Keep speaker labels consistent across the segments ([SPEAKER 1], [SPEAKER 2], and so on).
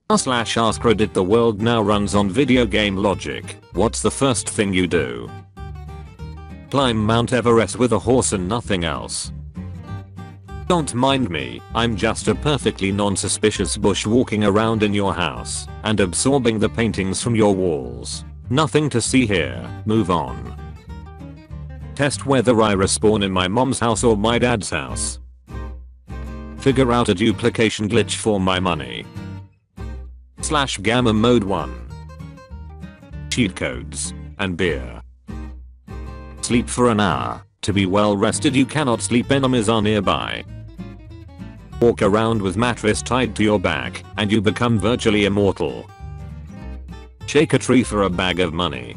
[SPEAKER 1] AskReddit. The world now runs on video game logic. What's the first thing you do? Climb Mount Everest with a horse and nothing else. Don't mind me, I'm just a perfectly non-suspicious bush walking around in your house and absorbing the paintings from your walls. Nothing to see here, move on. Test whether I respawn in my mom's house or my dad's house. Figure out a duplication glitch for my money. / gamma mode 1. Cheat codes and beer. Sleep for an hour. To be well rested you cannot sleep, enemies are nearby. Walk around with mattress tied to your back and you become virtually immortal. Shake a tree for a bag of money.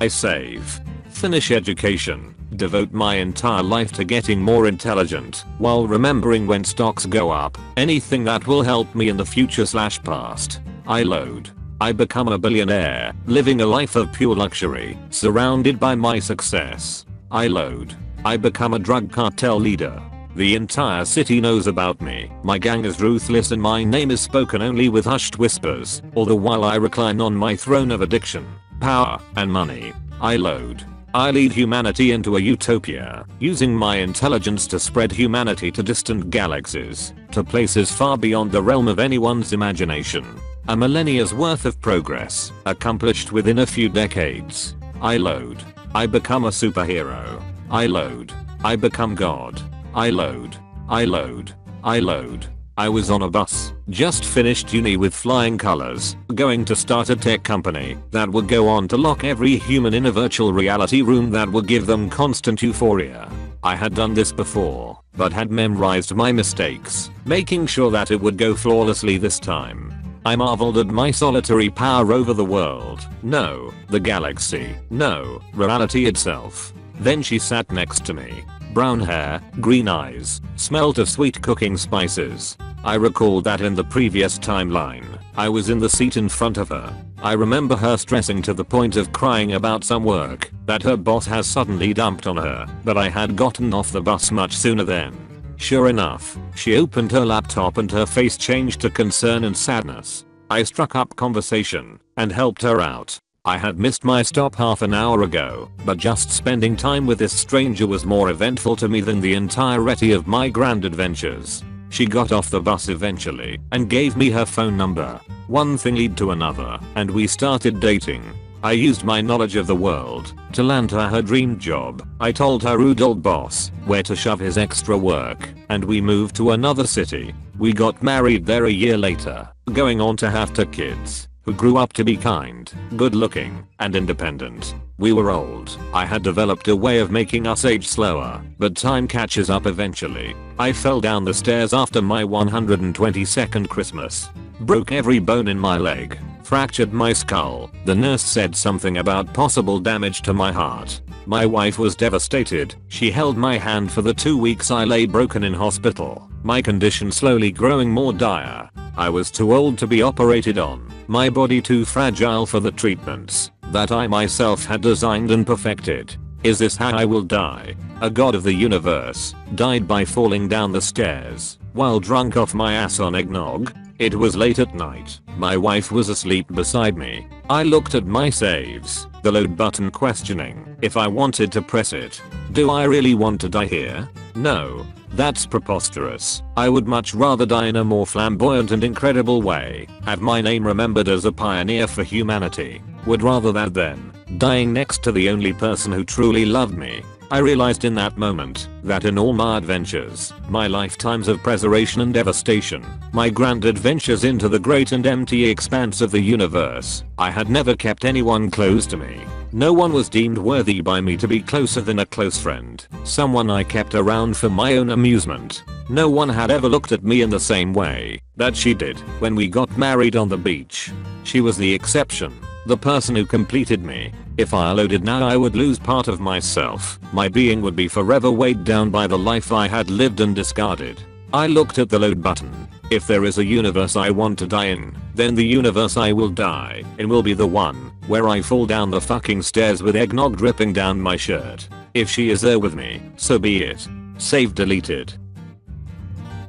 [SPEAKER 1] I save. Finish education. Devote my entire life to getting more intelligent while remembering when stocks go up. Anything that will help me in the future / past. I load. I become a billionaire, living a life of pure luxury, surrounded by my success. I load. I become a drug cartel leader. The entire city knows about me. My gang is ruthless and my name is spoken only with hushed whispers, all the while I recline on my throne of addiction, power, and money. I load. I lead humanity into a utopia, using my intelligence to spread humanity to distant galaxies, to places far beyond the realm of anyone's imagination. A millennia's worth of progress, accomplished within a few decades. I load. I become a superhero. I load. I become God. I load. I load. I load. I was on a bus, just finished uni with flying colors, going to start a tech company that would go on to lock every human in a virtual reality room that would give them constant euphoria. I had done this before, but had memorized my mistakes, making sure that it would go flawlessly this time. I marveled at my solitary power over the world. No, the galaxy. No, reality itself. Then she sat next to me. Brown hair, green eyes, smelled of sweet cooking spices. I recalled that in the previous timeline, I was in the seat in front of her. I remember her stressing to the point of crying about some work that her boss has suddenly dumped on her, but I had gotten off the bus much sooner then. Sure enough, she opened her laptop and her face changed to concern and sadness. I struck up conversation and helped her out. I had missed my stop half an hour ago, but just spending time with this stranger was more eventful to me than the entirety of my grand adventures. She got off the bus eventually and gave me her phone number. One thing led to another, and we started dating. I used my knowledge of the world to land her dream job. I told her rude old boss where to shove his extra work, and we moved to another city. We got married there a year later, going on to have 2 kids, who grew up to be kind, good looking, and independent. We were old. I had developed a way of making us age slower, but time catches up eventually. I fell down the stairs after my 122nd Christmas. Broke every bone in my leg. Fractured my skull. The nurse said something about possible damage to my heart. My wife was devastated. She held my hand for the 2 weeks I lay broken in hospital, my condition slowly growing more dire. I was too old to be operated on, my body too fragile for the treatments that I myself had designed and perfected. Is this how I will die? A god of the universe died by falling down the stairs while drunk off my ass on eggnog? It was late at night. My wife was asleep beside me. I looked at my saves, the load button, questioning if I wanted to press it. Do I really want to die here? No. That's preposterous. I would much rather die in a more flamboyant and incredible way. Have my name remembered as a pioneer for humanity. Would rather that than dying next to the only person who truly loved me. I realized in that moment that in all my adventures, my lifetimes of preservation and devastation, my grand adventures into the great and empty expanse of the universe, I had never kept anyone close to me. No one was deemed worthy by me to be closer than a close friend, someone I kept around for my own amusement. No one had ever looked at me in the same way that she did when we got married on the beach. She was the exception, the person who completed me. If I loaded now, I would lose part of myself. My being would be forever weighed down by the life I had lived and discarded. I looked at the load button. If there is a universe I want to die in, then the universe I will die in will be the one where I fall down the fucking stairs with eggnog dripping down my shirt. If she is there with me, so be it. Save deleted.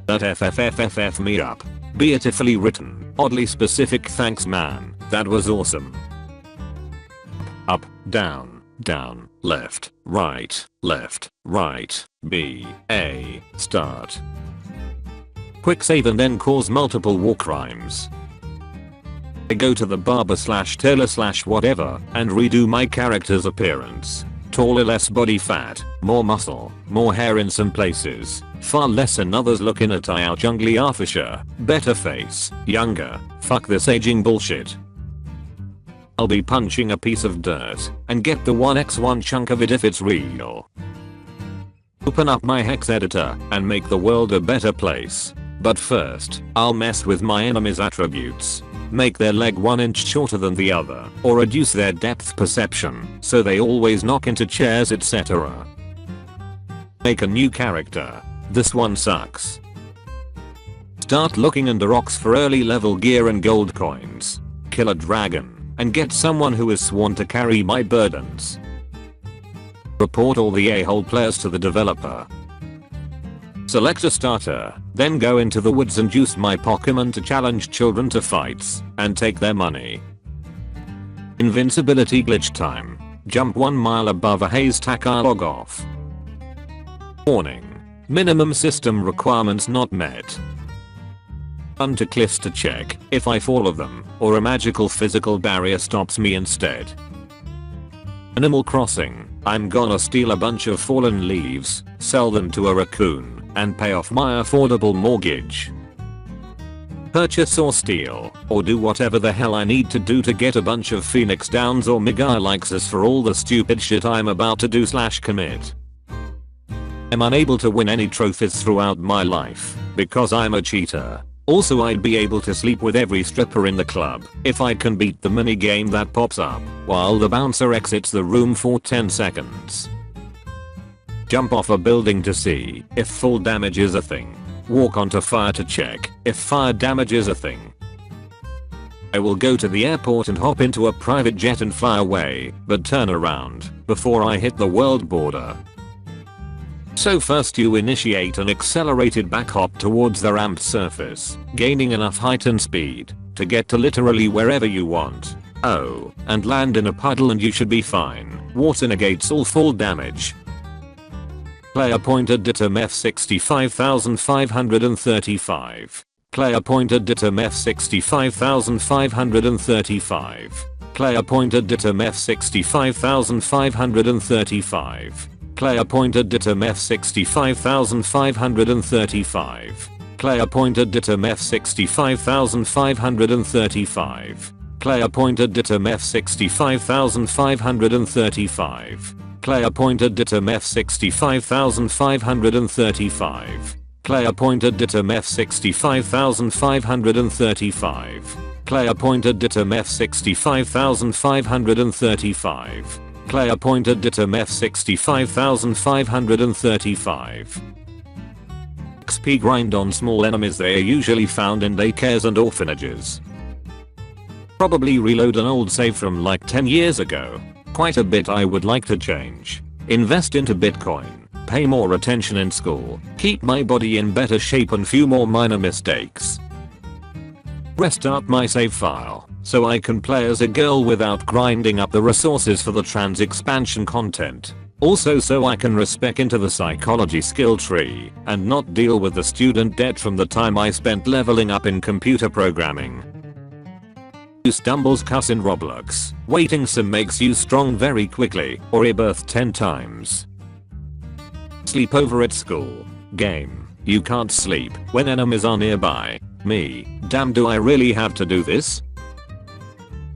[SPEAKER 1] That FFFFF me up. Beautifully written, oddly specific. Thanks man, that was awesome. Up, down, down, left, right, B, A, start. Quick save and then cause multiple war crimes. I go to the barber / tailor / whatever and redo my character's appearance. Taller, less body fat, more muscle, more hair in some places, far less in others. Looking at I ouch ugly for sure. Better face, younger, fuck this aging bullshit. I'll be punching a piece of dirt and get the 1x1 chunk of it if it's real. Open up my hex editor and make the world a better place. But first, I'll mess with my enemy's attributes. Make their leg 1 inch shorter than the other, or reduce their depth perception so they always knock into chairs, etc. Make a new character. This one sucks. Start looking under rocks for early level gear and gold coins. Kill a dragon and get someone who is sworn to carry my burdens. Report all the a-hole players to the developer. Select a starter, then go into the woods and use my Pokemon to challenge children to fights and take their money. Invincibility glitch time. Jump 1 mile above a haystack. Log off. Warning. Minimum system requirements not met. Run to cliffs to check if I fall of them or a magical physical barrier stops me instead. Animal Crossing. I'm gonna steal a bunch of fallen leaves, sell them to a raccoon, and pay off my affordable mortgage. Purchase or steal, or do whatever the hell I need to do to get a bunch of Phoenix Downs or Mega Likes for all the stupid shit I'm about to do / commit. I'm unable to win any trophies throughout my life because I'm a cheater. Also, I'd be able to sleep with every stripper in the club if I can beat the minigame that pops up while the bouncer exits the room for 10 seconds. Jump off a building to see if fall damage is a thing. Walk onto fire to check if fire damage is a thing. I will go to the airport and hop into a private jet and fly away, but turn around before I hit the world border. So first you initiate an accelerated back hop towards the ramped surface, gaining enough height and speed to get to literally wherever you want. Oh, and land in a puddle and you should be fine. Water negates all fall damage. Player pointed datum F65535. Player pointed datum F65535. Player pointed datum F65535. Player pointed datum F65535. Player pointed datum F65535. Player pointed datum F65535. Player pointed datum F65535. Player pointed datum F65535. Player pointed datum F65535. Player pointed datum F65535. XP grind on small enemies. They are usually found in daycares and orphanages. Probably reload an old save from like 10 years ago. Quite a bit I would like to change. Invest into Bitcoin. Pay more attention in school. Keep my body in better shape and few more minor mistakes. Restart my save file so I can play as a girl without grinding up the resources for the trans expansion content. Also so I can respec into the psychology skill tree and not deal with the student debt from the time I spent leveling up in computer programming. You stumbles cuss in Roblox. Waiting sim makes you strong very quickly or rebirth 10 times. Sleep over at school. Game. You can't sleep when enemies are nearby. Me. Damn, do I really have to do this?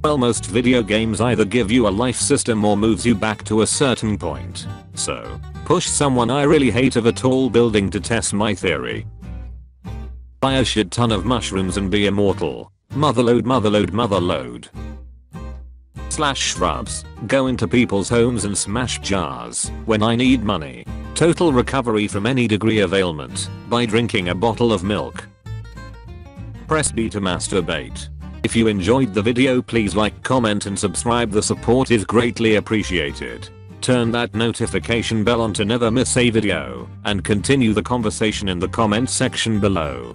[SPEAKER 1] Well, most video games either give you a life system or moves you back to a certain point. So, push someone I really hate of a tall building to test my theory. Buy a shit ton of mushrooms and be immortal. Motherload, motherload, motherload. Slash shrubs. Go into people's homes and smash jars when I need money. Total recovery from any degree of ailment by drinking a bottle of milk. Press B to masturbate. If you enjoyed the video, please like, comment and subscribe. The support is greatly appreciated. Turn that notification bell on to never miss a video and continue the conversation in the comment section below.